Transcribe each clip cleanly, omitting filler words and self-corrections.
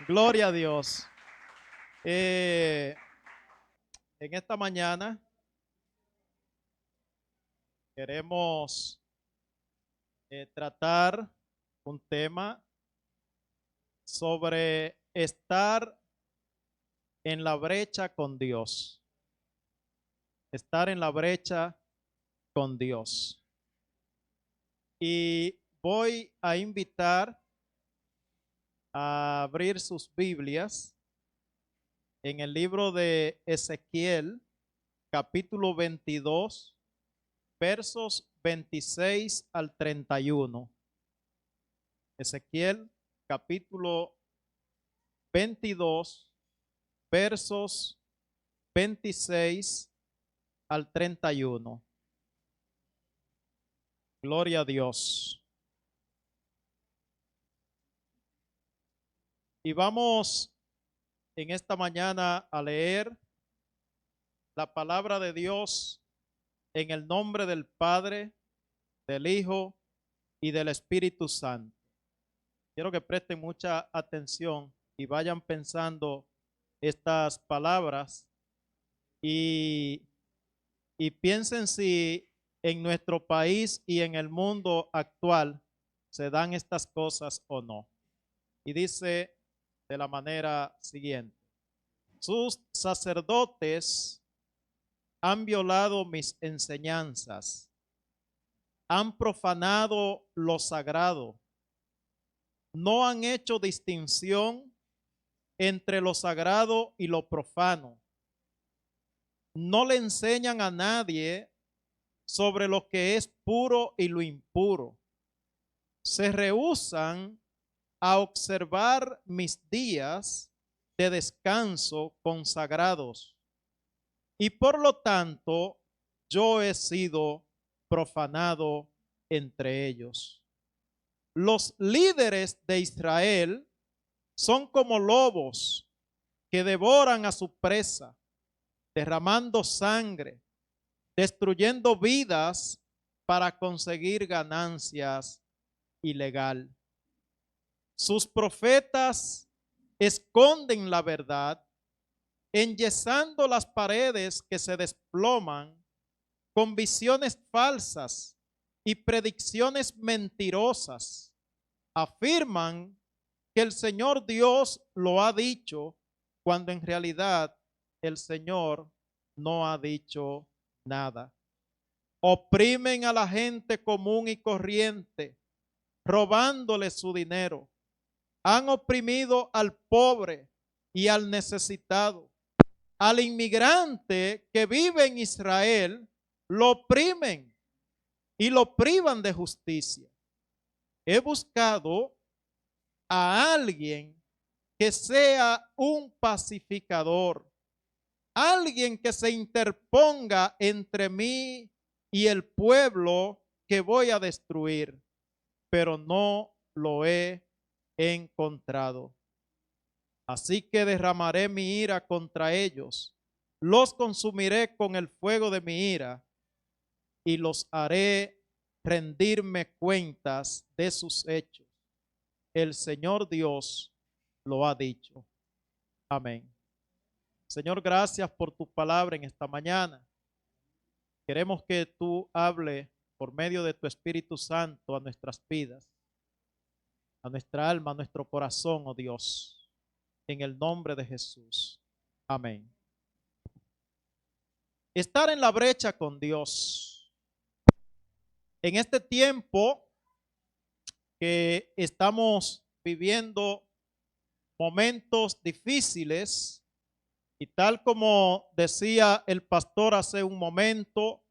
Gloria a Dios. En esta mañana queremos tratar un tema sobre estar en la brecha con Dios. Estar en la brecha con Dios. Y voy a invitar a abrir sus Biblias en el libro de Ezequiel, capítulo 22, versos 26 al 31. Ezequiel, capítulo 22, versos 26 al 31. Gloria a Dios. Y vamos en esta mañana a leer la palabra de Dios en el nombre del Padre, del Hijo y del Espíritu Santo. Quiero que presten mucha atención y vayan pensando estas palabras y piensen si en nuestro país y en el mundo actual se dan estas cosas o no. Y dice de la manera siguiente: sus sacerdotes han violado mis enseñanzas, han profanado lo sagrado, no han hecho distinción entre lo sagrado y lo profano, no le enseñan a nadie sobre lo que es puro y lo impuro, se rehúsan a observar mis días de descanso consagrados, y por lo tanto yo he sido profanado entre ellos. Los líderes de Israel son como lobos que devoran a su presa, derramando sangre, destruyendo vidas para conseguir ganancias ilegal. Sus profetas esconden la verdad, enyesando las paredes que se desploman con visiones falsas y predicciones mentirosas. Afirman que el Señor Dios lo ha dicho, cuando en realidad el Señor no ha dicho nada. Oprimen a la gente común y corriente, robándole su dinero. Han oprimido al pobre y al necesitado. Al inmigrante que vive en Israel lo oprimen y lo privan de justicia. He buscado a alguien que sea un pacificador, alguien que se interponga entre mí y el pueblo que voy a destruir, pero no lo he encontrado. Así que derramaré mi ira contra ellos, los consumiré con el fuego de mi ira y los haré rendirme cuentas de sus hechos. El Señor Dios lo ha dicho. Amén. Señor, gracias por tu palabra en esta mañana. Queremos que tú hables por medio de tu Espíritu Santo a nuestras vidas, a nuestra alma, a nuestro corazón, oh Dios, en el nombre de Jesús. Amén. Estar en la brecha con Dios. En este tiempo que estamos viviendo momentos difíciles, y tal como decía el pastor hace un momento,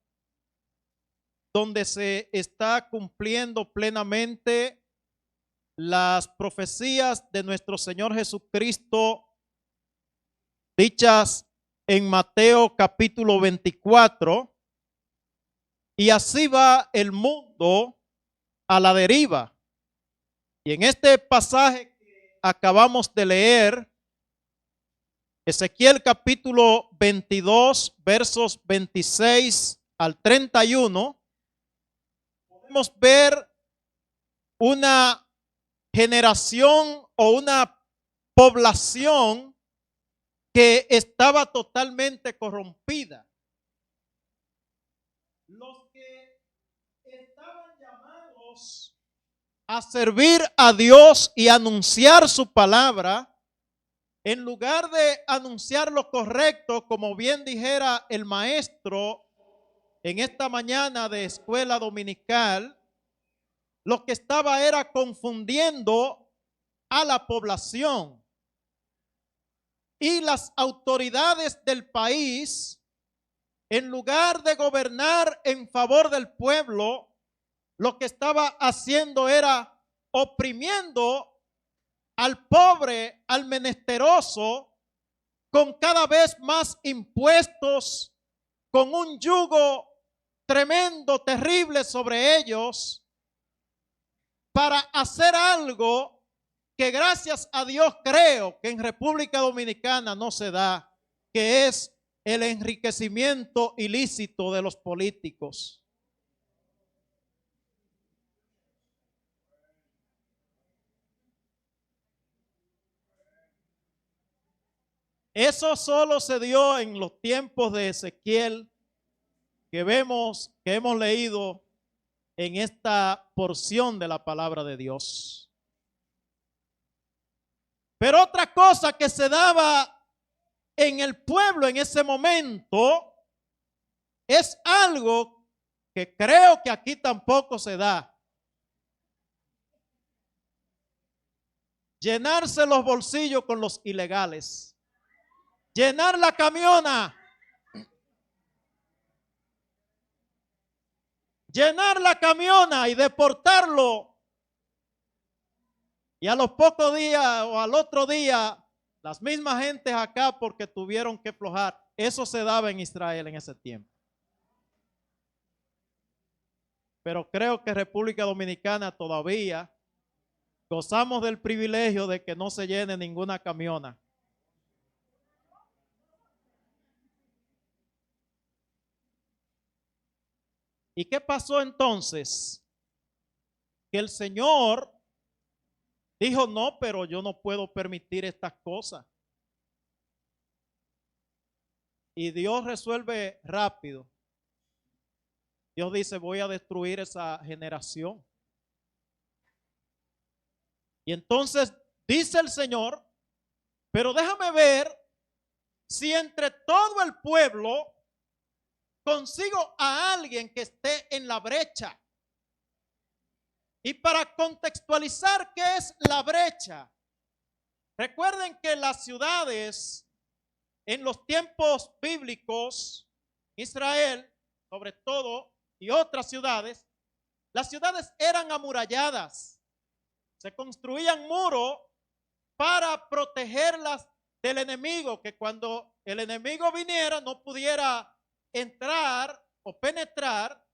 donde se está cumpliendo plenamente las profecías de nuestro Señor Jesucristo, dichas en Mateo capítulo 24, y así va el mundo a la deriva. Y en este pasaje que acabamos de leer, Ezequiel capítulo 22, versos 26 al 31, podemos ver una generación o una población que estaba totalmente corrompida. Los que estaban llamados a servir a Dios y anunciar su palabra, en lugar de anunciar lo correcto, como bien dijera el maestro en esta mañana de escuela dominical, lo que estaba era confundiendo a la población. Y las autoridades del país, en lugar de gobernar en favor del pueblo, lo que estaba haciendo era oprimiendo al pobre, al menesteroso, con cada vez más impuestos, con un yugo tremendo, terrible sobre ellos, para hacer algo que gracias a Dios creo que en República Dominicana no se da, que es el enriquecimiento ilícito de los políticos. Eso solo se dio en los tiempos de Ezequiel, que hemos leído en esta porción de la palabra de Dios. Pero otra cosa que se daba en el pueblo en ese momento es algo que creo que aquí tampoco se da. Llenarse los bolsillos con los ilegales. Llenar la camiona. Llenar la camiona y deportarlo. Y a los pocos días o al otro día, las mismas gentes acá porque tuvieron que aflojar. Eso se daba en Israel en ese tiempo. Pero creo que República Dominicana todavía gozamos del privilegio de que no se llene ninguna camiona. ¿Y qué pasó entonces? Que el Señor dijo, no, pero yo no puedo permitir estas cosas. Y Dios resuelve rápido. Dios dice, voy a destruir esa generación. Y entonces dice el Señor, pero déjame ver si entre todo el pueblo consigo a alguien que esté en la brecha. Y para contextualizar qué es la brecha, recuerden que las ciudades en los tiempos bíblicos, Israel, sobre todo, y otras ciudades, las ciudades eran amuralladas. Se construían muros para protegerlas del enemigo, que cuando el enemigo viniera no pudiera entrar o penetrar.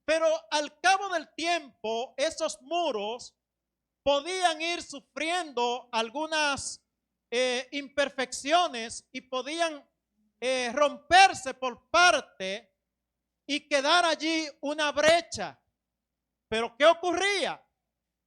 Pero al cabo del tiempo, esos muros podían ir sufriendo algunas imperfecciones y podían romperse por parte y quedar allí una brecha. Pero ¿qué ocurría?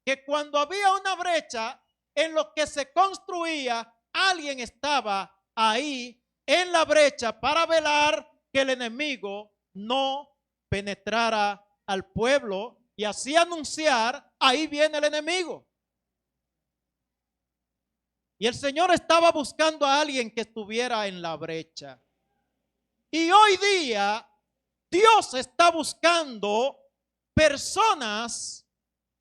Que cuando había una brecha, en lo que se construía, alguien estaba ahí en la brecha para velar que el enemigo no penetrara al pueblo y así anunciar, ahí viene el enemigo. Y el Señor estaba buscando a alguien que estuviera en la brecha. Y hoy día Dios está buscando personas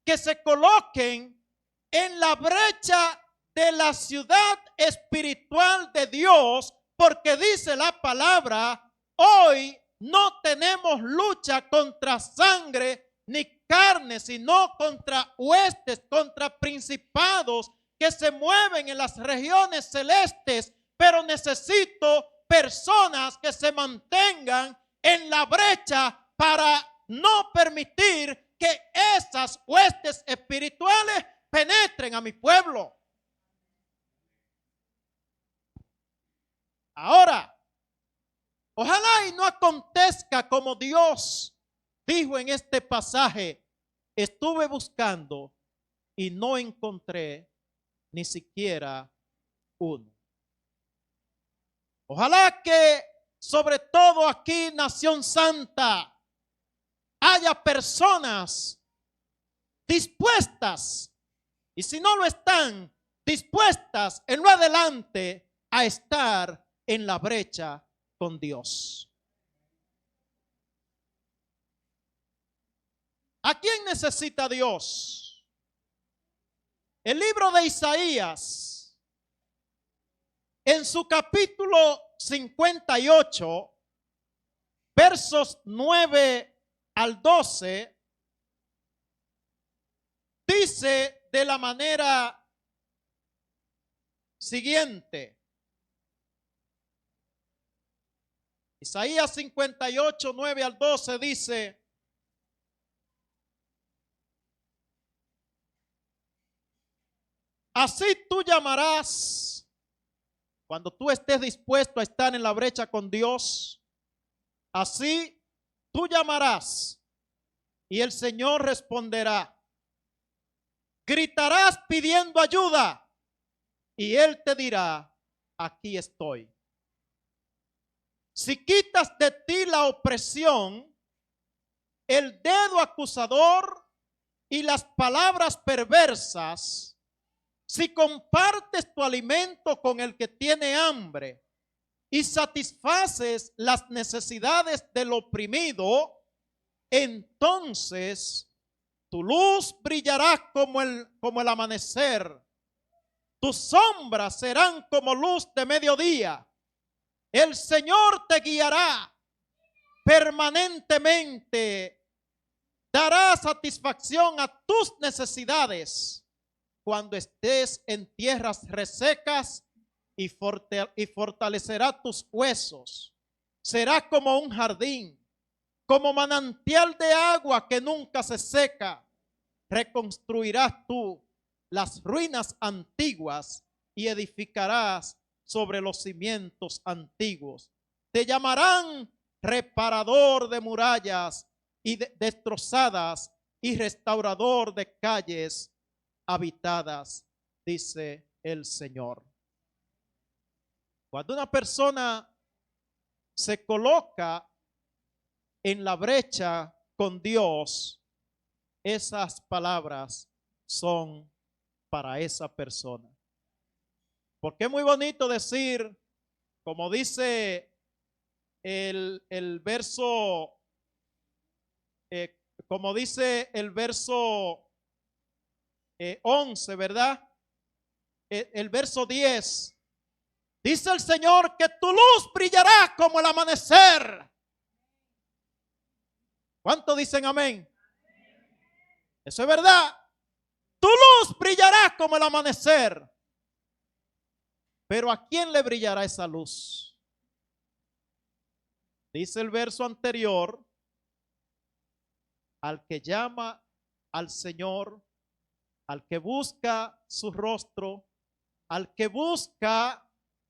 que se coloquen en la brecha de la ciudad espiritual de Dios, porque dice la palabra, hoy no tenemos lucha contra sangre ni carne, sino contra huestes, contra principados que se mueven en las regiones celestes. Pero necesito personas que se mantengan en la brecha para no permitir que esas huestes espirituales penetren a mi pueblo. Ahora, ojalá y no acontezca como Dios dijo en este pasaje, estuve buscando y no encontré ni siquiera uno. Ojalá que sobre todo aquí, Nación Santa, haya personas dispuestas, y si no lo están, dispuestas en lo adelante a estar en la brecha con Dios. ¿A quién necesita Dios? El libro de Isaías, en su capítulo 58, versos 9 al 12, dice de la manera siguiente. Isaías 58, 9 al 12 dice: así tú llamarás, cuando tú estés dispuesto a estar en la brecha con Dios, así tú llamarás y el Señor responderá. Gritarás pidiendo ayuda y Él te dirá, aquí estoy. Si quitas de ti la opresión, el dedo acusador y las palabras perversas, si compartes tu alimento con el que tiene hambre y satisfaces las necesidades del oprimido, entonces tu luz brillará como el amanecer. Tus sombras serán como luz de mediodía. El Señor te guiará permanentemente. Dará satisfacción a tus necesidades cuando estés en tierras resecas y fortalecerá tus huesos. Será como un jardín, como manantial de agua que nunca se seca. Reconstruirás tú las ruinas antiguas y edificarás sobre los cimientos antiguos. Te llamarán reparador de murallas y destrozadas y restaurador de calles habitadas, dice el Señor. Cuando una persona se coloca en la brecha con Dios, esas palabras son para esa persona. Porque es muy bonito decir, como dice el verso, como dice el verso 11, ¿verdad? El verso 10. Dice el Señor que tu luz brillará como el amanecer. ¿Cuántos dicen amén? Eso es verdad. Tu luz brillará como el amanecer. Pero ¿a quién le brillará esa luz? Dice el verso anterior: al que llama al Señor, al que busca su rostro, al que busca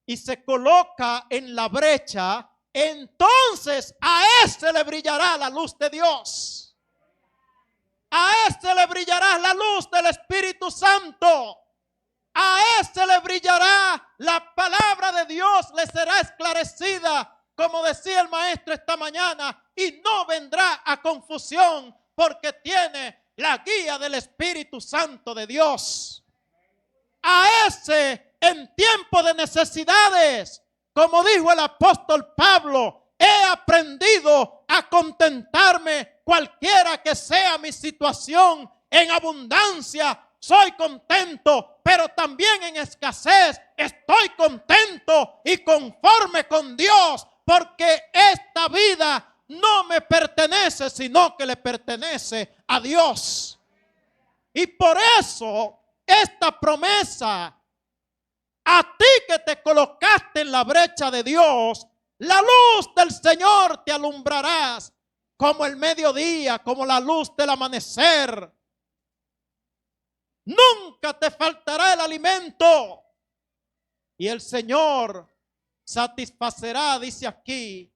y se coloca en la brecha, entonces a ese le brillará la luz de Dios. A ese le brillará la luz del Espíritu Santo. A ese le brillará la palabra de Dios, le será esclarecida, como decía el maestro esta mañana, y no vendrá a confusión porque tiene la guía del Espíritu Santo de Dios. A ese en tiempo de necesidades, como dijo el apóstol Pablo, he aprendido a contentarme cualquiera que sea mi situación. En abundancia soy contento, pero también en escasez estoy contento y conforme con Dios, porque esta vida no me pertenece, sino que le pertenece a Dios. Y por eso esta promesa a ti que te colocaste en la brecha de Dios, la luz del Señor te alumbrarás como el mediodía, como la luz del amanecer. Nunca te faltará el alimento y el Señor satisfacerá, dice aquí,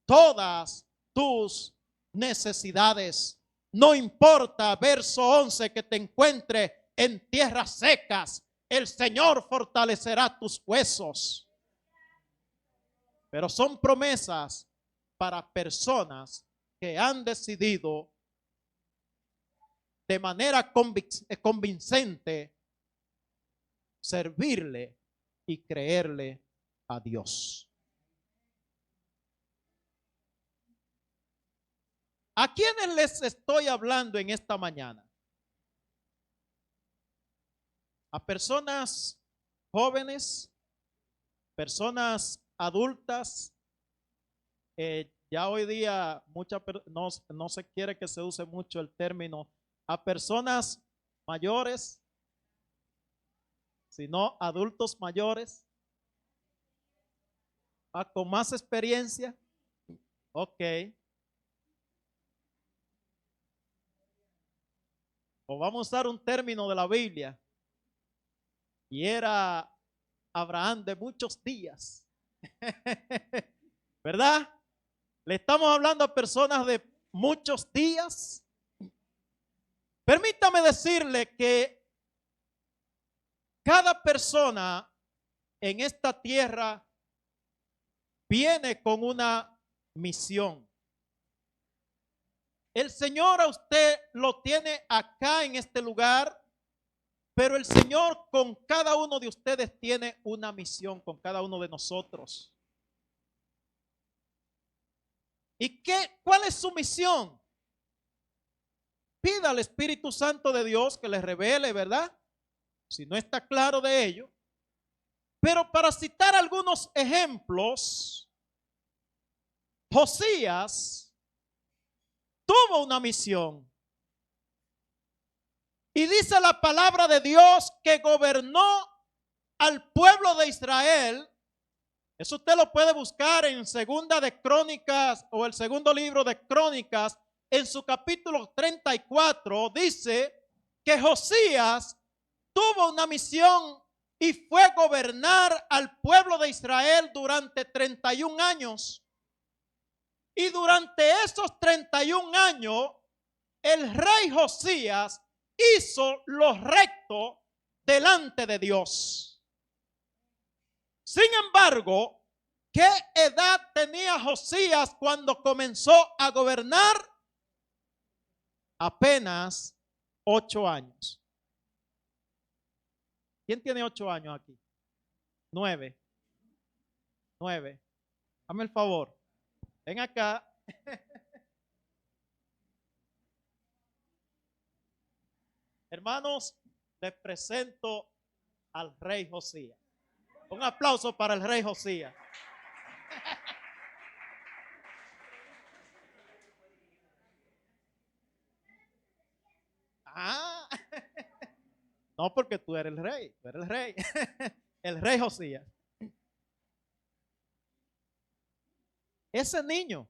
todas tus necesidades. No importa, verso 11, que te encuentres en tierras secas, el Señor fortalecerá tus huesos. Pero son promesas para personas que han decidido de manera convincente servirle y creerle a Dios. ¿A quiénes les estoy hablando en esta mañana? A personas jóvenes, personas adultas. Ya hoy día no se quiere que se use mucho el término a personas mayores, sino adultos mayores, con más experiencia. Ok. O vamos a usar un término de la Biblia. Y era Abraham de muchos días. ¿Verdad? Le estamos hablando a personas de muchos días. Permítame decirle que cada persona en esta tierra viene con una misión. El Señor a usted lo tiene acá en este lugar, pero el Señor con cada uno de ustedes tiene una misión, con cada uno de nosotros. ¿Y cuál es su misión? Pida al Espíritu Santo de Dios que les revele, ¿verdad? Si no está claro de ello. Pero para citar algunos ejemplos, Josías tuvo una misión. Y dice la palabra de Dios que gobernó al pueblo de Israel. Eso usted lo puede buscar en Segunda de Crónicas o el segundo libro de Crónicas. En su capítulo 34 dice que Josías tuvo una misión y fue gobernar al pueblo de Israel durante 31 años. Y durante esos 31 años, el rey Josías hizo lo recto delante de Dios. Sin embargo, ¿qué edad tenía Josías cuando comenzó a gobernar? Apenas 8 años. ¿Quién tiene 8 años aquí? 9. Hazme el favor. Ven acá. Hermanos, les presento al rey Josías. Un aplauso para el rey Josías. Ah, no, porque tú eres el rey, el rey Josías. Ese niño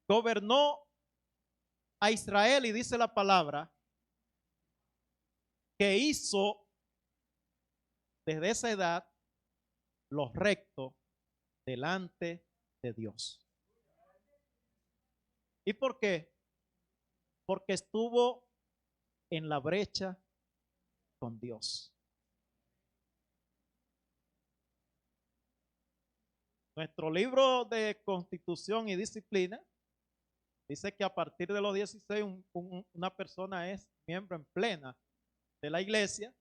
gobernó a Israel y dice la palabra que hizo desde esa edad lo recto delante de Dios. ¿Y por qué? Porque estuvo en la brecha con Dios. Nuestro libro de Constitución y Disciplina dice que a partir de los 16 una persona es miembro en plena de la iglesia,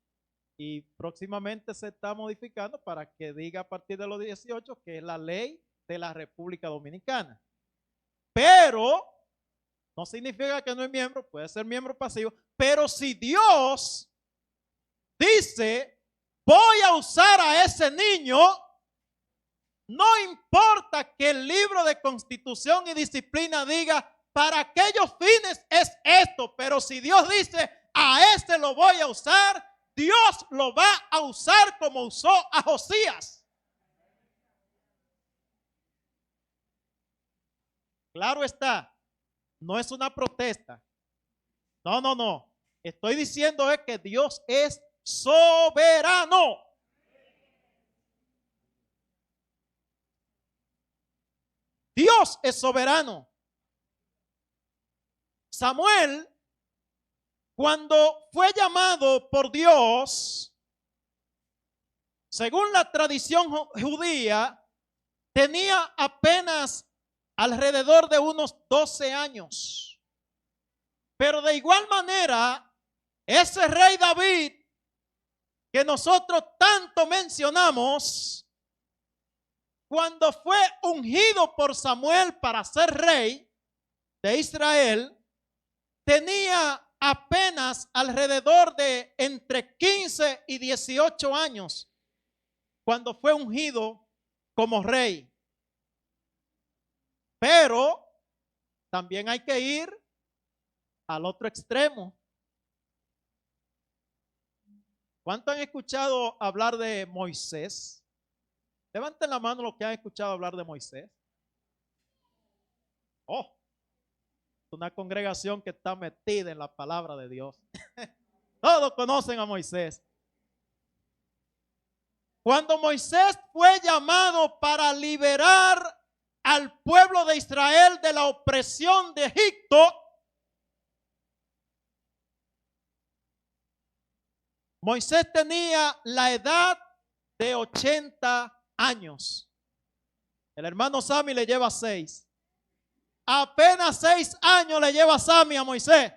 y próximamente se está modificando para que diga a partir de los 18, que es la ley de la República Dominicana. Pero no significa que no es miembro, puede ser miembro pasivo, pero si Dios dice, voy a usar a ese niño, no importa que el libro de Constitución y Disciplina diga, para aquellos fines es esto, pero si Dios dice, a este lo voy a usar, Dios lo va a usar como usó a Josías. Claro está, no es una protesta. No. Estoy diciendo es que Dios es soberano. Dios es soberano. Samuel Cuando fue llamado por Dios, según la tradición judía, tenía apenas alrededor de unos 12 años. Pero de igual manera, ese rey David que nosotros tanto mencionamos, cuando fue ungido por Samuel para ser rey de Israel, tenía apenas alrededor de entre 15 y 18 años cuando fue ungido como rey. Pero también hay que ir al otro extremo. ¿Cuánto han escuchado hablar de Moisés? Levanten la mano los que han escuchado hablar de Moisés. Oh, una congregación que está metida en la palabra de Dios. Todos conocen a Moisés. Cuando Moisés fue llamado para liberar al pueblo de Israel de la opresión de Egipto, Moisés tenía la edad de 80 años. El hermano Sammy le lleva 6. Apenas 6 años le lleva Sammy a Moisés,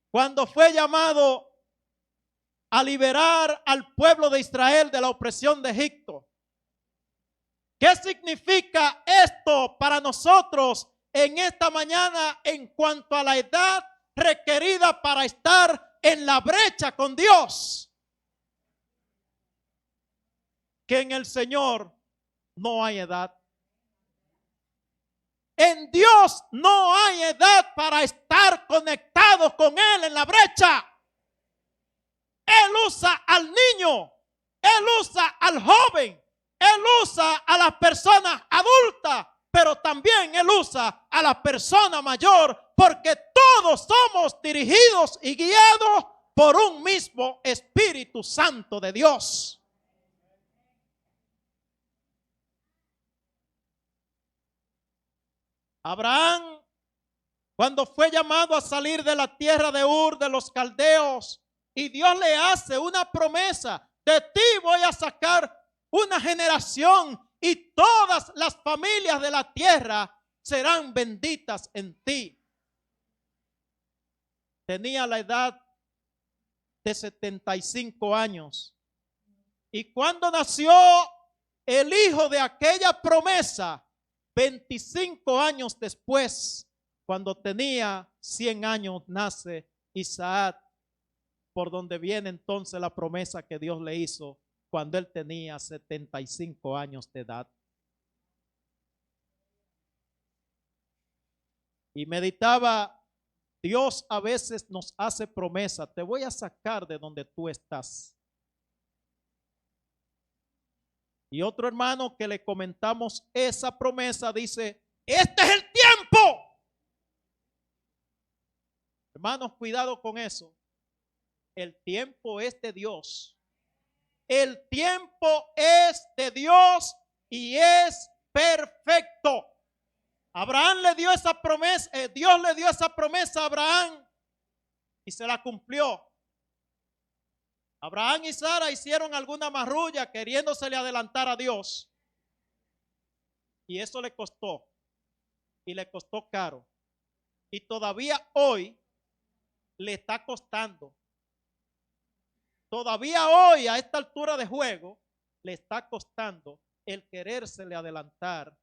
cuando fue llamado a liberar al pueblo de Israel de la opresión de Egipto. ¿Qué significa esto para nosotros en esta mañana en cuanto a la edad requerida para estar en la brecha con Dios? Que en el Señor no hay edad. En Dios no hay edad para estar conectados con Él en la brecha. Él usa al niño, Él usa al joven, Él usa a las personas adultas, pero también Él usa a la persona mayor, porque todos somos dirigidos y guiados por un mismo Espíritu Santo de Dios. Abraham, cuando fue llamado a salir de la tierra de Ur de los caldeos, y Dios le hace una promesa: de ti voy a sacar una generación y todas las familias de la tierra serán benditas en ti. Tenía la edad de 75 años. Y cuando nació el hijo de aquella promesa, 25 años después, cuando tenía 100 años, nace Isaac, por donde viene entonces la promesa que Dios le hizo cuando él tenía 75 años de edad. Y meditaba, Dios a veces nos hace promesa: te voy a sacar de donde tú estás. Y otro hermano que le comentamos esa promesa dice: este es el tiempo. Hermanos, cuidado con eso. El tiempo es de Dios. El tiempo es de Dios y es perfecto. Abraham le dio esa promesa, Dios le dio esa promesa a Abraham y se la cumplió. Abraham y Sara hicieron alguna marrulla queriéndosele adelantar a Dios. Y eso le costó. Y le costó caro. Y todavía hoy le está costando. Todavía hoy, a esta altura de juego, le está costando el querérsele adelantar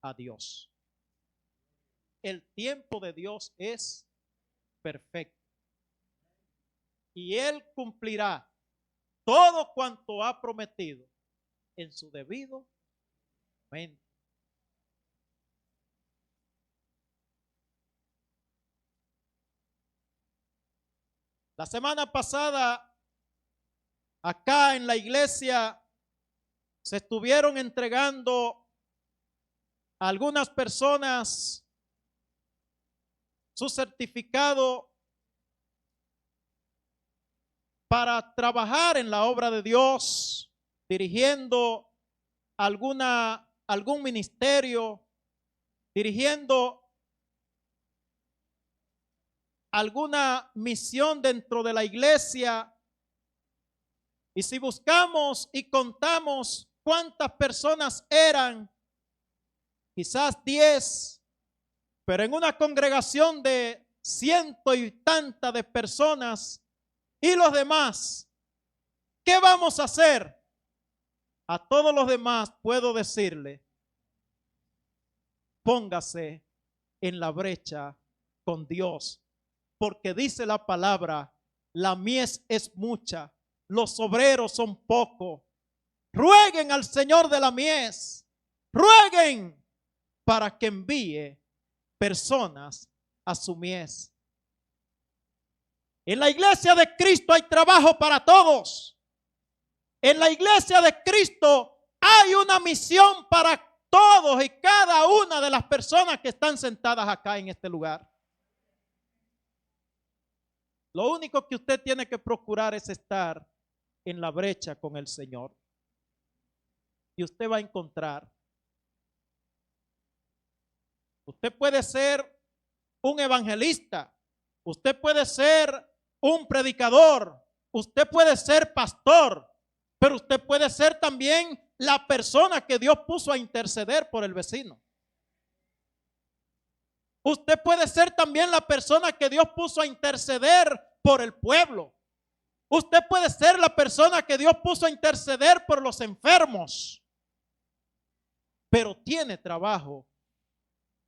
a Dios. El tiempo de Dios es perfecto. Y Él cumplirá todo cuanto ha prometido en su debido momento. La semana pasada, acá en la iglesia, se estuvieron entregando a algunas personas su certificado para trabajar en la obra de Dios, dirigiendo algún ministerio, dirigiendo alguna misión dentro de la iglesia, y si buscamos y contamos cuántas personas eran, quizás 10, pero en una congregación de ciento y tantas de personas, y los demás, ¿qué vamos a hacer? A todos los demás puedo decirle, póngase en la brecha con Dios, porque dice la palabra, la mies es mucha, los obreros son pocos. Rueguen al Señor de la mies, rueguen para que envíe personas a su mies. En la iglesia de Cristo hay trabajo para todos. En la iglesia de Cristo hay una misión para todos y cada una de las personas que están sentadas acá en este lugar. Lo único que usted tiene que procurar es estar en la brecha con el Señor. Y usted va a encontrar. Usted puede ser un evangelista. Usted puede ser un predicador. Usted puede ser pastor. Pero usted puede ser también la persona que Dios puso a interceder por el vecino. Usted puede ser también la persona que Dios puso a interceder por el pueblo. Usted puede ser la persona que Dios puso a interceder por los enfermos. Pero tiene trabajo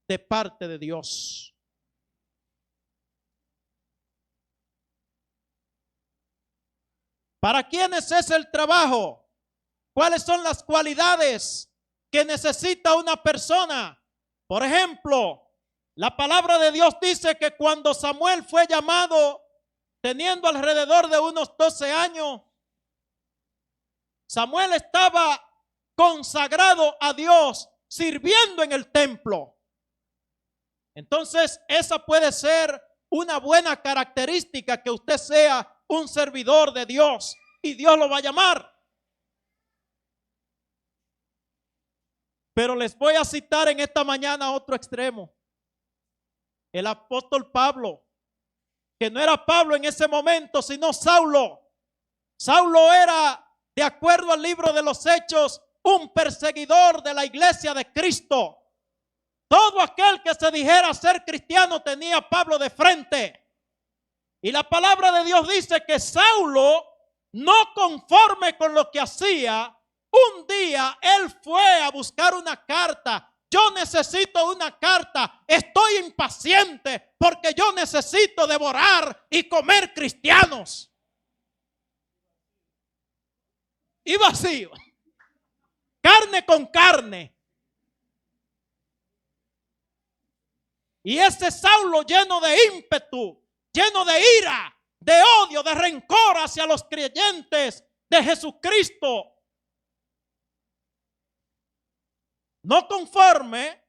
de parte de Dios. ¿Para quiénes es el trabajo? ¿Cuáles son las cualidades que necesita una persona? Por ejemplo, la palabra de Dios dice que cuando Samuel fue llamado, teniendo alrededor de unos 12 años, Samuel estaba consagrado a Dios, sirviendo en el templo. Entonces, esa puede ser una buena característica, que usted sea un servidor de Dios y Dios lo va a llamar. Pero les voy a citar en esta mañana otro extremo. El apóstol Pablo, que no era Pablo en ese momento, sino Saulo. Saulo era, de acuerdo al libro de los Hechos, un perseguidor de la iglesia de Cristo. Todo aquel que se dijera ser cristiano tenía a Pablo de frente. Y la palabra de Dios dice que Saulo, no conforme con lo que hacía, un día él fue a buscar una carta. Yo necesito una carta. Estoy impaciente porque yo necesito devorar y comer cristianos. Y vacío. Carne con carne. Y ese Saulo, lleno de ímpetu, lleno de ira, de odio, de rencor hacia los creyentes de Jesucristo, no conforme,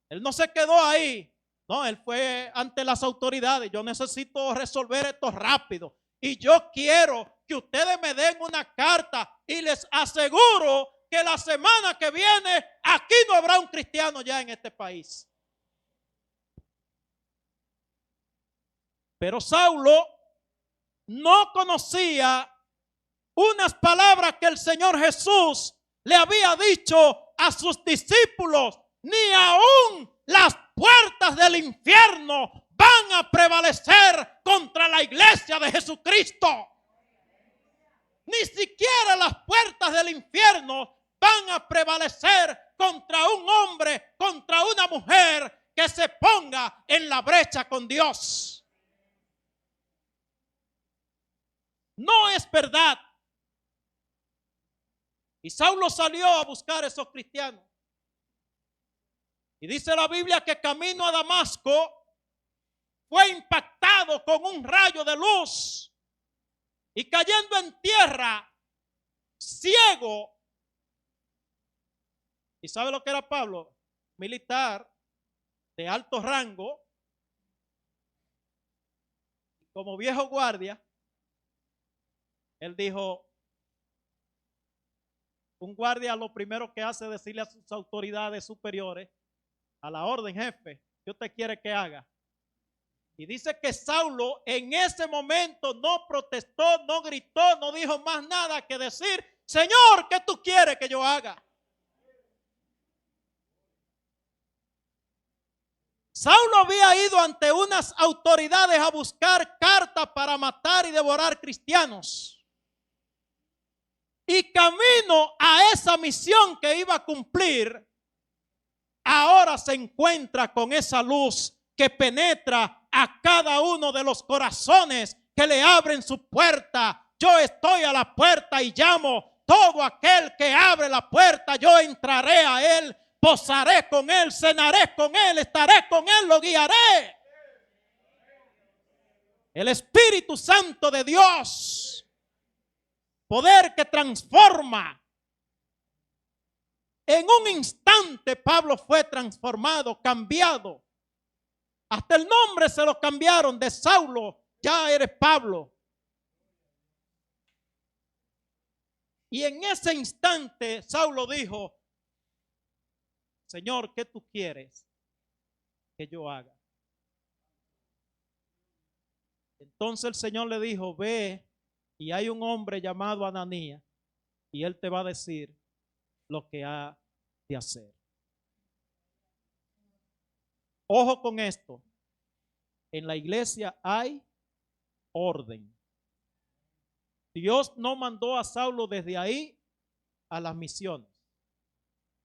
él no se quedó ahí. No, él fue ante las autoridades. Yo necesito resolver esto rápido. Y yo quiero que ustedes me den una carta. Y les aseguro que la semana que viene aquí no habrá un cristiano ya en este país. Pero Saulo no conocía unas palabras que el Señor Jesús le había dicho a sus discípulos: ni aún las puertas del infierno van a prevalecer contra la iglesia de Jesucristo. Ni siquiera las puertas del infierno van a prevalecer contra un hombre, contra una mujer que se ponga en la brecha con Dios. No es verdad. Y Saulo salió a buscar a esos cristianos. Y dice la Biblia que camino a Damasco fue impactado con un rayo de luz. Y cayendo en tierra, ciego. ¿Y sabe lo que era Pablo? Militar de alto rango. Como viejo guardia, él dijo: un guardia lo primero que hace es decirle a sus autoridades superiores, a la orden: jefe, ¿qué usted quiere que haga? Y dice que Saulo en ese momento no protestó, no gritó, no dijo más nada que decir: Señor, ¿qué tú quieres que yo haga? Saulo había ido ante unas autoridades a buscar cartas para matar y devorar cristianos. Y camino a esa misión que iba a cumplir, ahora se encuentra con esa luz que penetra a cada uno de los corazones que le abren su puerta. Yo estoy a la puerta y llamo. Todo aquel que abre la puerta, yo entraré a él, posaré con él, cenaré con él, estaré con él, lo guiaré. El Espíritu Santo de Dios, poder que transforma. En un instante Pablo fue transformado, cambiado. Hasta el nombre se lo cambiaron. De Saulo, ya eres Pablo. Y en ese instante Saulo dijo: Señor, ¿qué tú quieres que yo haga? Entonces el Señor le dijo: ve, y hay un hombre llamado Ananías, y él te va a decir lo que ha de hacer. Ojo con esto. En la iglesia hay orden. Dios no mandó a Saulo desde ahí a las misiones.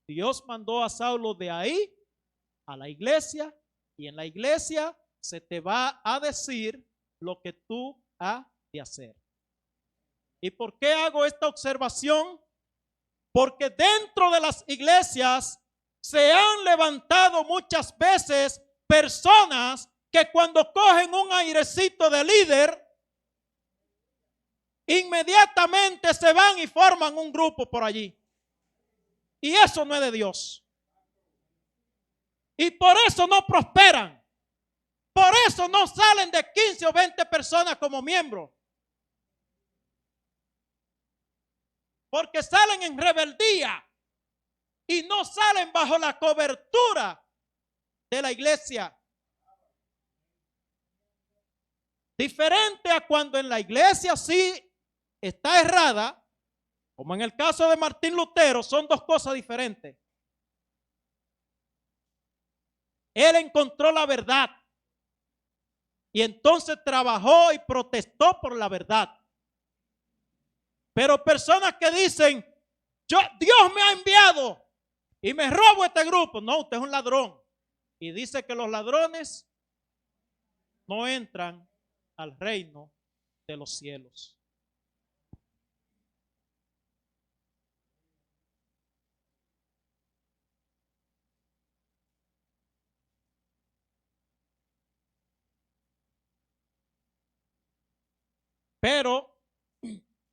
Dios mandó a Saulo de ahí a la iglesia, y en la iglesia se te va a decir lo que tú has de hacer. ¿Y por qué hago esta observación? Porque dentro de las iglesias se han levantado muchas veces personas que cuando cogen un airecito de líder, inmediatamente se van y forman un grupo por allí. Y eso no es de Dios. Y por eso no prosperan. Por eso no salen de 15 o 20 personas como miembros. Porque salen en rebeldía y no salen bajo la cobertura de la iglesia. Diferente a cuando en la iglesia sí está errada, como en el caso de Martín Lutero, son dos cosas diferentes. Él encontró la verdad y entonces trabajó y protestó por la verdad. Pero personas que dicen: Dios me ha enviado y me robo este grupo. No, usted es un ladrón. Y dice que los ladrones no entran al reino de los cielos. Pero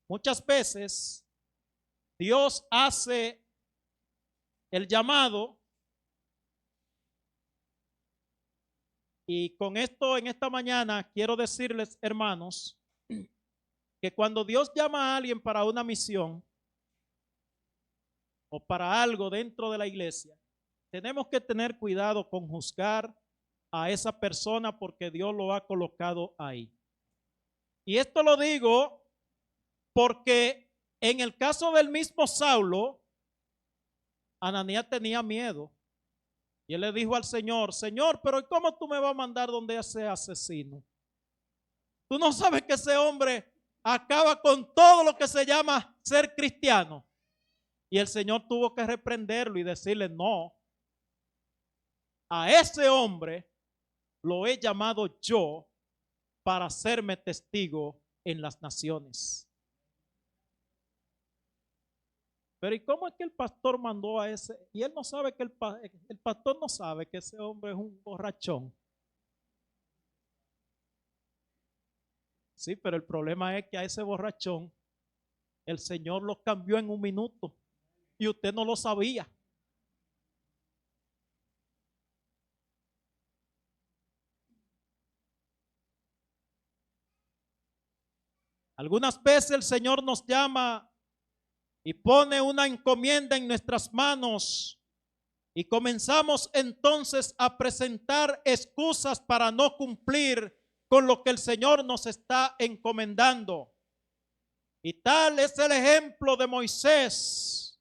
muchas veces Dios hace el llamado, y con esto en esta mañana quiero decirles, hermanos, que cuando Dios llama a alguien para una misión o para algo dentro de la iglesia, tenemos que tener cuidado con juzgar a esa persona porque Dios lo ha colocado ahí. Y esto lo digo porque en el caso del mismo Saulo, Ananías tenía miedo. Y él le dijo al Señor: Señor, pero ¿cómo tú me vas a mandar donde ese asesino? Tú no sabes que ese hombre acaba con todo lo que se llama ser cristiano. Y el Señor tuvo que reprenderlo y decirle: no, a ese hombre lo he llamado yo para hacerme testigo en las naciones. Pero ¿y cómo es que el pastor mandó a ese? Y él no sabe que el pastor no sabe que ese hombre es un borrachón. Sí, pero el problema es que a ese borrachón el Señor lo cambió en un minuto y usted no lo sabía. Algunas veces el Señor nos llama y pone una encomienda en nuestras manos Y comenzamos entonces a presentar excusas para no cumplir con lo que el Señor nos está encomendando. Y tal es el ejemplo de Moisés,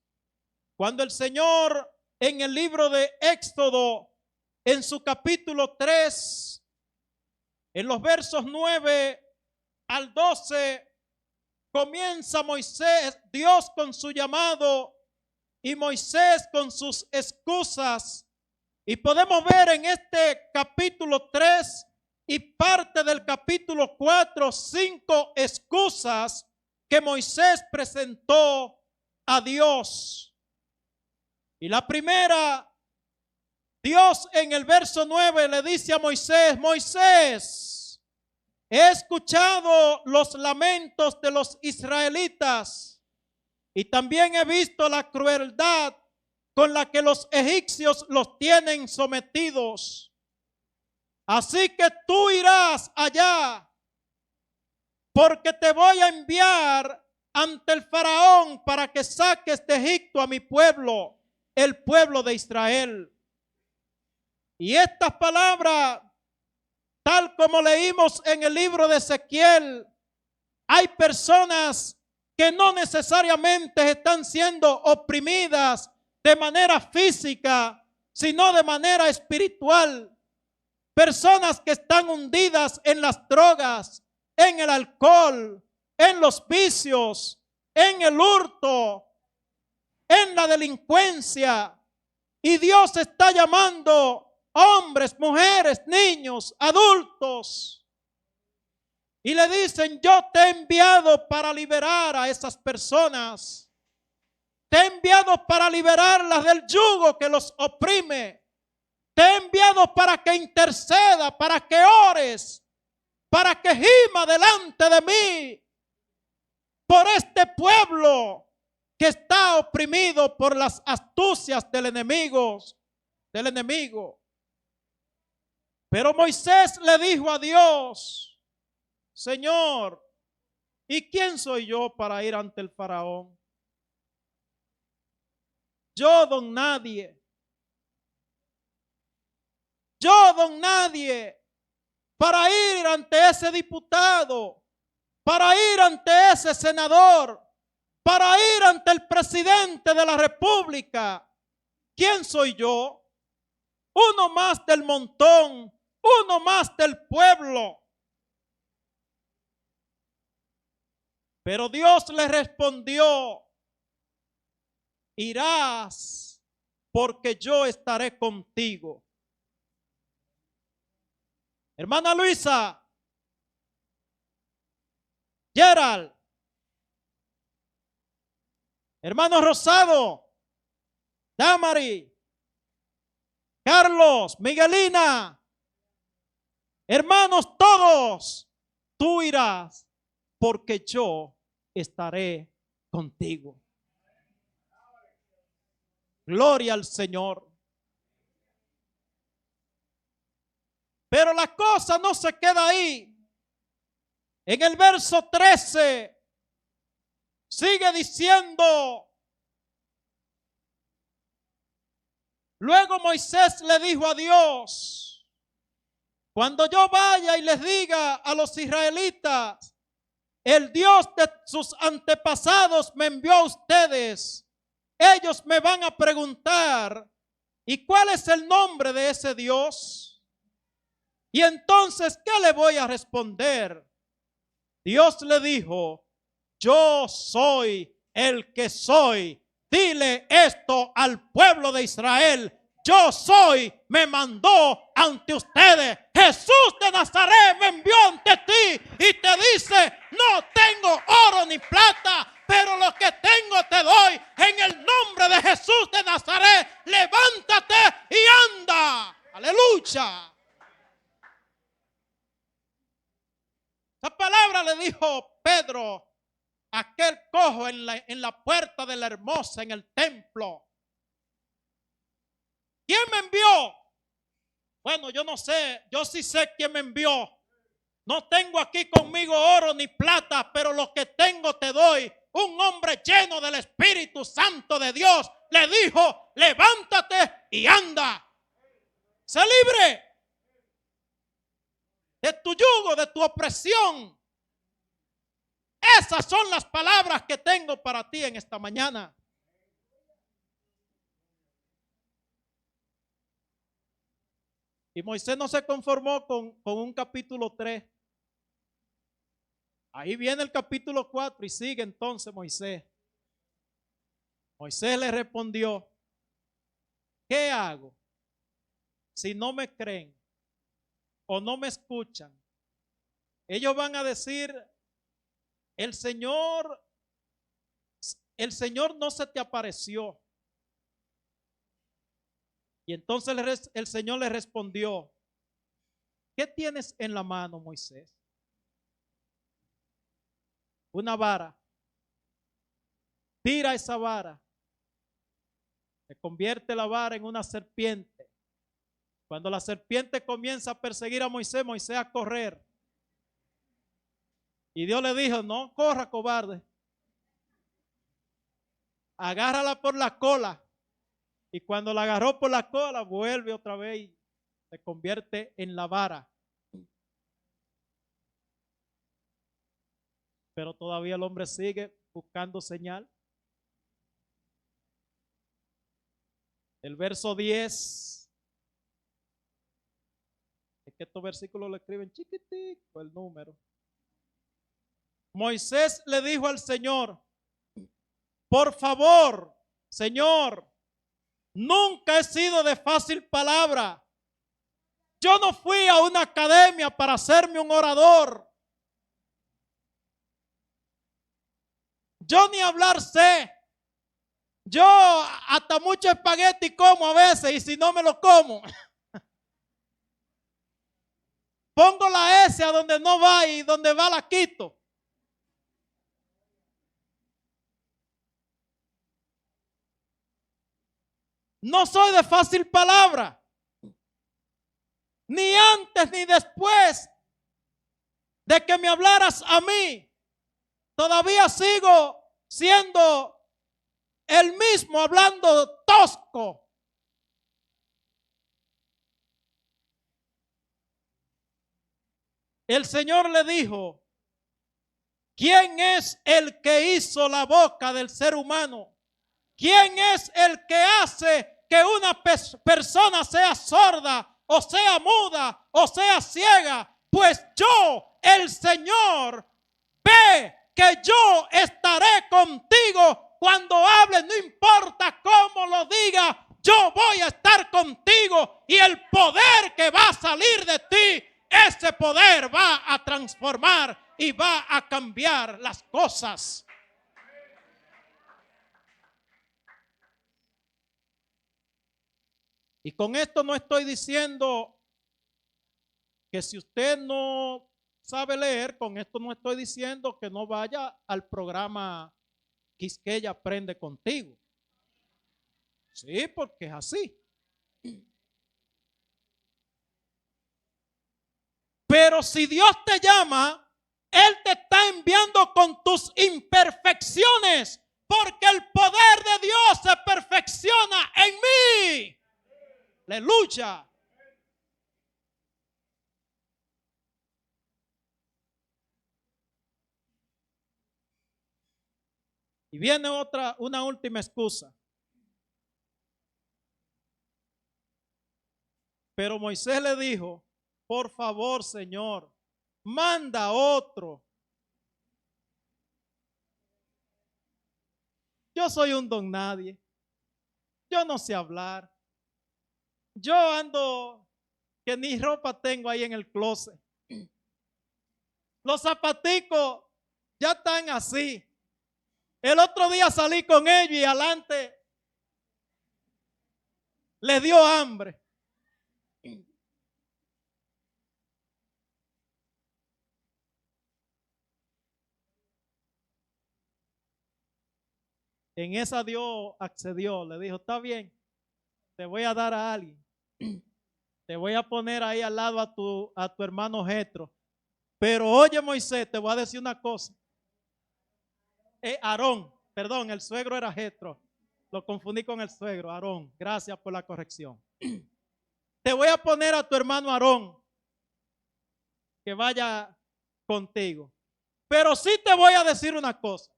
cuando el Señor en el libro de Éxodo, en su capítulo 3, en los versos 9 al 12, comienza Moisés, Dios con su llamado y Moisés con sus excusas. Y podemos ver en este capítulo 3 y parte del capítulo 4, 5 excusas que Moisés presentó a Dios. Y la primera, Dios en el verso 9 le dice a Moisés: Moisés, he escuchado los lamentos de los israelitas y también he visto la crueldad con la que los egipcios los tienen sometidos. Así que tú irás allá, porque te voy a enviar ante el faraón para que saques de Egipto a mi pueblo, el pueblo de Israel. Y estas palabras, tal como leímos en el libro de Ezequiel, hay personas que no necesariamente están siendo oprimidas de manera física, sino de manera espiritual. Personas que están hundidas en las drogas, en el alcohol, en los vicios, en el hurto, en la delincuencia. Y Dios está llamando hombres, mujeres, niños, adultos. Y le dicen: yo te he enviado para liberar a esas personas. Te he enviado para liberarlas del yugo que los oprime. Te he enviado para que interceda, para que ores, para que gima delante de mí por este pueblo que está oprimido por las astucias del enemigo. Pero Moisés le dijo a Dios: Señor, ¿y quién soy yo para ir ante el faraón? Yo, don nadie. Yo, don nadie, para ir ante ese diputado, para ir ante ese senador, para ir ante el presidente de la República. ¿Quién soy yo? Uno más del montón, uno más del pueblo. Pero Dios le respondió: irás, porque yo estaré contigo. Hermana Luisa, Gerald, hermano Rosado, Damari, Carlos, Miguelina, hermanos todos, tú irás, porque yo estaré contigo. Gloria al Señor. Pero la cosa no se queda ahí. En el verso 13 sigue diciendo: luego Moisés le dijo a Dios: cuando yo vaya y les diga a los israelitas, el Dios de sus antepasados me envió a ustedes, ellos me van a preguntar: ¿y cuál es el nombre de ese Dios? Y entonces, ¿qué le voy a responder? Dios le dijo: yo soy el que soy. Dile esto al pueblo de Israel: yo soy, me mandó ante ustedes. Jesús de Nazaret me envió ante ti y te dice: no tengo oro ni plata, pero lo que tengo te doy. En el nombre de Jesús de Nazaret, levántate y anda. Aleluya. Esa palabra le dijo Pedro a aquel cojo en la puerta de la Hermosa, en el templo. ¿Quién me envió? Bueno, yo no sé, yo sí sé quién me envió. No tengo aquí conmigo oro ni plata, pero lo que tengo te doy. Un hombre lleno del Espíritu Santo de Dios le dijo: levántate y y anda. Sé libre de tu yugo, de tu opresión. Esas son las palabras que tengo para ti en esta mañana. Y Moisés no se conformó con un capítulo 3. Ahí viene el capítulo 4 y sigue entonces Moisés. Moisés le respondió: ¿qué hago si no me creen o no me escuchan? Ellos van a decir: el Señor no se te apareció. Y entonces el Señor le respondió: ¿qué tienes en la mano, Moisés? Una vara. Tira esa vara. Se convierte la vara en una serpiente. Cuando la serpiente comienza a perseguir a Moisés, Moisés a correr. Y Dios le dijo: no corra, cobarde. Agárrala por la cola. Y cuando la agarró por la cola, vuelve otra vez y se convierte en la vara. Pero todavía el hombre sigue buscando señal. El verso 10. Es que estos versículos lo escriben chiquitico el número. Moisés le dijo al Señor: por favor, Señor, nunca he sido de fácil palabra. Yo no fui a una academia para hacerme un orador. Yo ni hablar sé. Yo hasta mucho espagueti como a veces, y si no me lo como, pongo la S a donde no va y donde va la quito. No soy de fácil palabra. Ni antes ni después de que me hablaras a mí, todavía sigo siendo el mismo, hablando tosco. El Señor le dijo: ¿quién es el que hizo la boca del ser humano? ¿Quién es el que hace que una persona sea sorda, o sea muda, o sea ciega? Pues yo, el Señor, ve que yo estaré contigo cuando hables, no importa cómo lo diga, yo voy a estar contigo, y el poder que va a salir de ti, ese poder va a transformar y va a cambiar las cosas. Y con esto no estoy diciendo que si usted no sabe leer, con esto no estoy diciendo que no vaya al programa Quisqueya Aprende Contigo. Sí, porque es así. Pero si Dios te llama, Él te está enviando con tus imperfecciones, porque el poder de Dios se perfecciona en mí. Aleluya. Y viene una última excusa. Pero Moisés le dijo: por favor, Señor, manda otro. Yo soy un don nadie. Yo no sé hablar. Yo ando que ni ropa tengo ahí en el closet. Los zapaticos ya están así. El otro día salí con ellos y adelante les dio hambre. En esa Dios accedió, le dijo: está bien, te voy a dar a alguien. Te voy a poner ahí al lado a tu hermano Jetro. Pero oye, Moisés, te voy a decir una cosa. Aarón, perdón, el suegro era Jetro. Lo confundí con el suegro, Aarón. Gracias por la corrección. Te voy a poner a tu hermano Aarón que vaya contigo. Pero sí te voy a decir una cosa.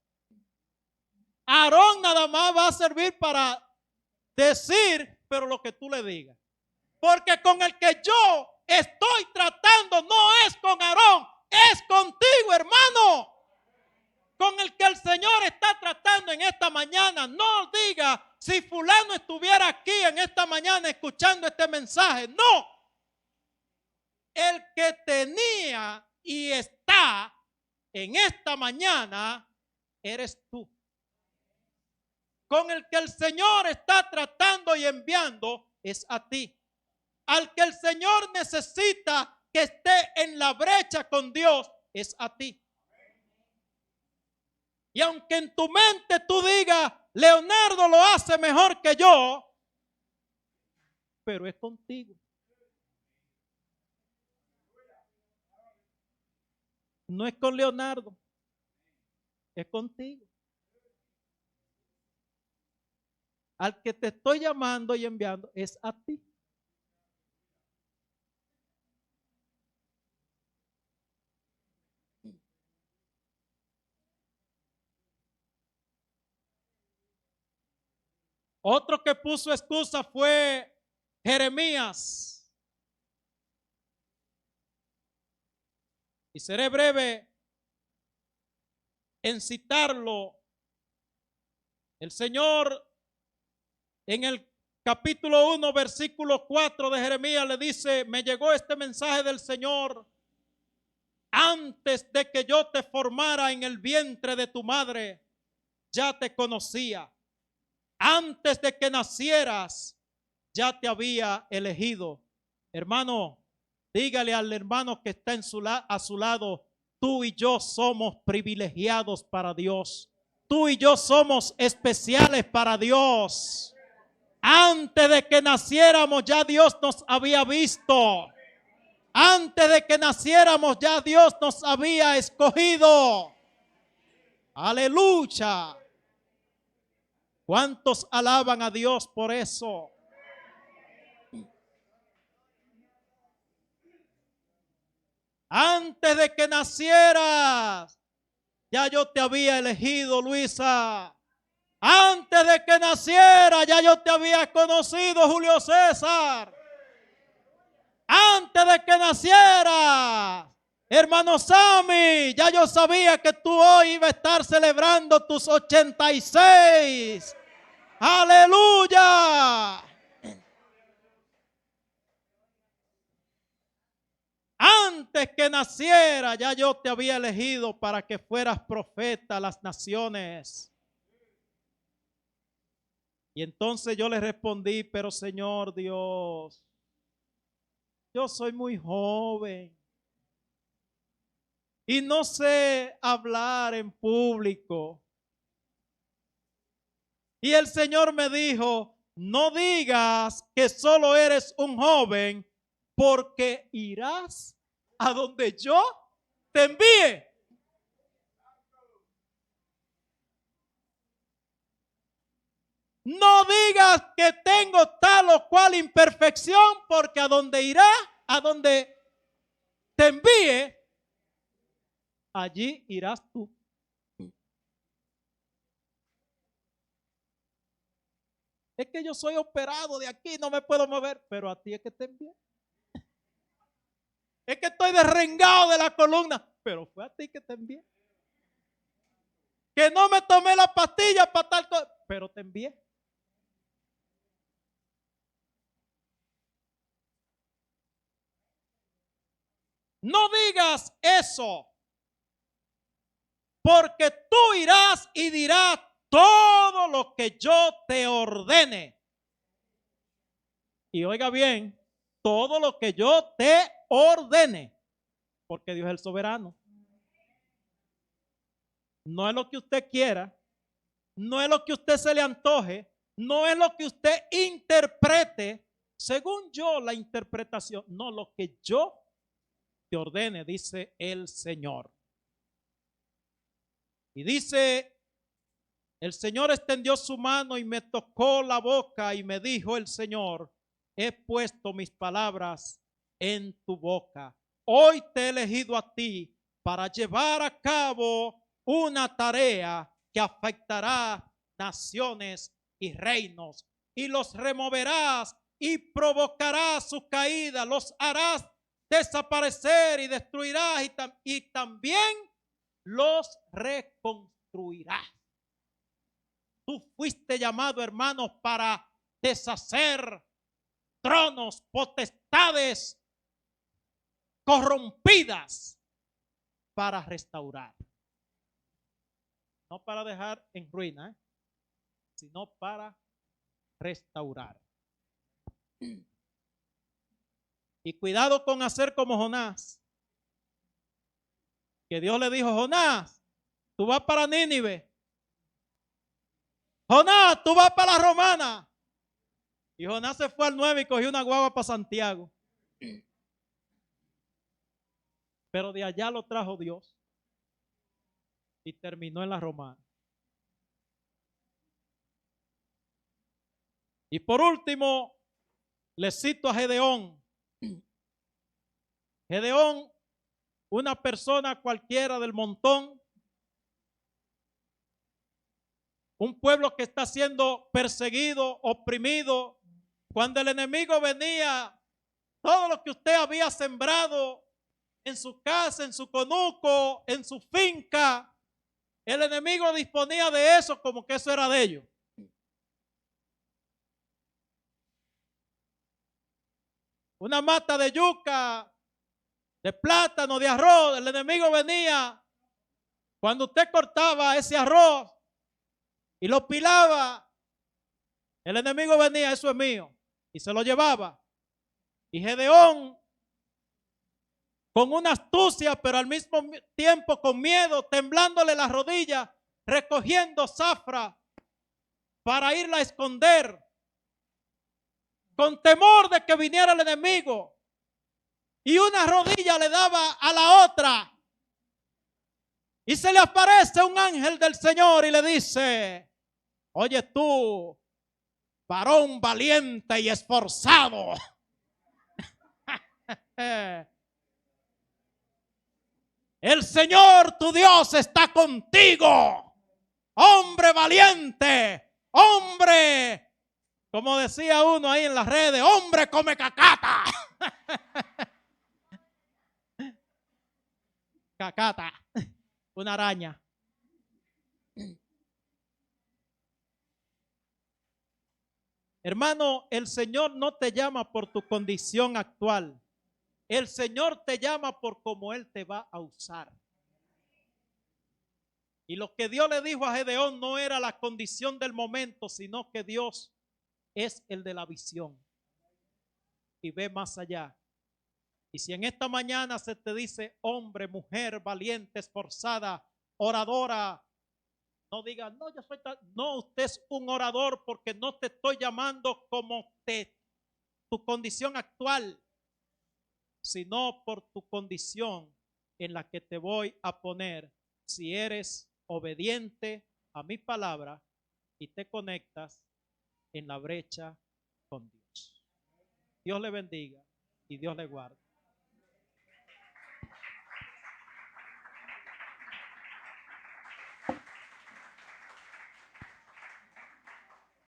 Aarón nada más va a servir para decir, pero lo que tú le digas. Porque con el que yo estoy tratando no es con Aarón, es contigo, hermano. Con el que el Señor está tratando en esta mañana. No diga si fulano estuviera aquí en esta mañana escuchando este mensaje. No. El que tenía y está en esta mañana eres tú. Con el que el Señor está tratando y enviando es a ti. Al que el Señor necesita que esté en la brecha con Dios es a ti. Y aunque en tu mente tú digas, Leonardo lo hace mejor que yo, pero es contigo. No es con Leonardo, es contigo. Al que te estoy llamando y enviando es a ti. Otro que puso excusa fue Jeremías. Y seré breve en citarlo. El Señor en el capítulo 1, versículo 4 de Jeremías le dice, me llegó este mensaje del Señor. Antes de que yo te formara en el vientre de tu madre, ya te conocía. Antes de que nacieras, ya te había elegido. Hermano, dígale al hermano que está a su lado, tú y yo somos privilegiados para Dios. Tú y yo somos especiales para Dios. Antes de que naciéramos, ya Dios nos había visto. Antes de que naciéramos, ya Dios nos había escogido. Aleluya. ¿Cuántos alaban a Dios por eso? Antes de que nacieras, ya yo te había elegido, Luisa. Antes de que naciera, ya yo te había conocido, Julio César. Antes de que naciera, hermano Sammy, ya yo sabía que tú hoy ibas a estar celebrando tus 86. Aleluya. Antes que naciera, ya yo te había elegido para que fueras profeta a las naciones. Y entonces yo le respondí, pero Señor Dios, yo soy muy joven y no sé hablar en público. Y el Señor me dijo, no digas que solo eres un joven, porque irás a donde yo te envíe. No digas que tengo tal o cual imperfección, porque a donde irá, a donde te envíe, allí irás tú. Es que yo soy operado de aquí, no me puedo mover, pero a ti es que te envié. Es que estoy derrengado de la columna, pero fue a ti que te envié. Que no me tomé la pastilla para tal cosa, pero te envié. No digas eso, porque tú irás y dirás todo lo que yo te ordene. Y oiga bien, todo lo que yo te ordene, porque Dios es el soberano. No es lo que usted quiera, no es lo que usted se le antoje, no es lo que usted interprete, según yo la interpretación, no, lo que yo te ordene, dice el Señor. Y dice El Señor extendió su mano y me tocó la boca y me dijo el Señor, he puesto mis palabras en tu boca. Hoy te he elegido a ti para llevar a cabo una tarea que afectará naciones y reinos, y los removerás y provocarás su caída, los harás desaparecer y destruirás y también los reconstruirás. Tú fuiste llamado, hermanos, para deshacer tronos, potestades corrompidas, para restaurar. No para dejar en ruina, sino para restaurar. Y cuidado con hacer como Jonás, que Dios le dijo, Jonás, tú vas para Nínive. Jonás, tú vas para la Romana. Y Jonás se fue al 9 y cogió una guagua para Santiago. Pero de allá lo trajo Dios y terminó en la Romana. Y por último, le cito a Gedeón. Gedeón, una persona cualquiera del montón, un pueblo que está siendo perseguido, oprimido. Cuando el enemigo venía, todo lo que usted había sembrado en su casa, en su conuco, en su finca, el enemigo disponía de eso como que eso era de ellos. Una mata de yuca, de plátano, de arroz, el enemigo venía. Cuando usted cortaba ese arroz y lo pilaba, el enemigo venía, eso es mío, y se lo llevaba. Y Gedeón, con una astucia, pero al mismo tiempo con miedo, temblándole las rodillas, recogiendo zafra para irla a esconder, con temor de que viniera el enemigo. Y una rodilla le daba a la otra. Y se le aparece un ángel del Señor y le dice, oye tú, varón valiente y esforzado. El Señor tu Dios está contigo. Hombre valiente, hombre, como decía uno ahí en las redes, hombre come cacata. Cacata, una araña. Hermano, el Señor no te llama por tu condición actual. El Señor te llama por cómo Él te va a usar. Y lo que Dios le dijo a Gedeón no era la condición del momento, sino que Dios es el de la visión y ve más allá. Y si en esta mañana se te dice hombre, mujer, valiente, esforzada, oradora, no digas, no, yo soy tal. No, usted es un orador porque no te estoy llamando como tu condición actual, sino por tu condición en la que te voy a poner si eres obediente a mi palabra y te conectas en la brecha con Dios. Dios le bendiga y Dios le guarde.